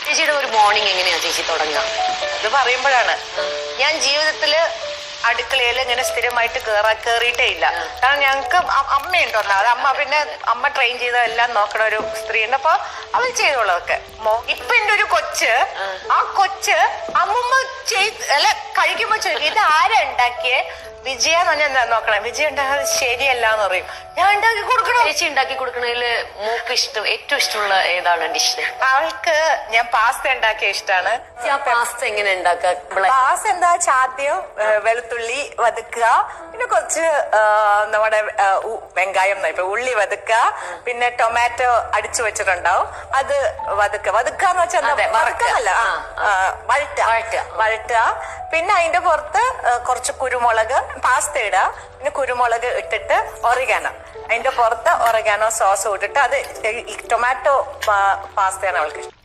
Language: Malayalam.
ചേച്ചിയുടെ ഒരു മോർണിംഗ് എങ്ങനെയാ ചേച്ചി തുടങ്ങുക? ഇത് പറയുമ്പോഴാണ് ഞാൻ ജീവിതത്തില് അടുക്കളയിൽ ഇങ്ങനെ സ്ഥിരമായിട്ട് കേറിയിട്ടേ ഇല്ല. കാരണം ഞങ്ങക്ക് അമ്മയുണ്ടല്ലോ, അത് അമ്മ ട്രെയിൻ ചെയ്തതെല്ലാം നോക്കണ ഒരു സ്ത്രീയുണ്ട്. അപ്പൊ അവൾ ചെയ്തോളതൊക്കെ. ഇപ്പൊ എന്റെ ഒരു കൊച്ച്, ആ കൊച്ച് അമ്മമ്മ അല്ല കഴിക്കുമ്പോ ചോദിക്കും ഇത് ആരാ ഉണ്ടാക്കിയേ? വിജയ എന്ന് പറഞ്ഞാൽ എന്താ നോക്കണം, വിജയ ഉണ്ടാകാതെ ശരിയല്ല എന്ന് പറയും. ഞാൻ ഉണ്ടാക്കി കൊടുക്കണം. ചേച്ചി ഉണ്ടാക്കി കൊടുക്കണതില് മോക്ക് ഏറ്റവും ഇഷ്ടമുള്ള ഏതാണ് ഡിഷ്? അവൾക്ക് ഞാൻ പാസ്ത ഉണ്ടാക്കിയ ഇഷ്ടമാണ്. പാസ്ത എങ്ങനെ ഉണ്ടാക്കുക? പാസ്ത എന്താ, ആദ്യം വെളുത്തുള്ളി വതുക്കുക, പിന്നെ കുറച്ച് നമ്മുടെ വെങ്കായം ഇപ്പൊ ഉള്ളി വതുക്കുക, പിന്നെ ടൊമാറ്റോ അടിച്ചു വെച്ചിട്ടുണ്ടാവും, അത് വതുക്കാന്ന് വെച്ചാൽ വറുക്കല്ല, വഴറ്റുക. പിന്നെ അതിന്റെ പുറത്ത് കുറച്ച് കുരുമുളക്, പാസ്ത ഇടുക, പിന്നെ കുരുമുളക് ഇട്ടിട്ട് ഒറിഗാനോ, അതിന്റെ പുറത്ത് ഒറിഗാനോ സോസ് ഇട്ടിട്ട്, അത് ടൊമാറ്റോ പാസ്തയാണ് അവൾക്ക് ഇഷ്ടം.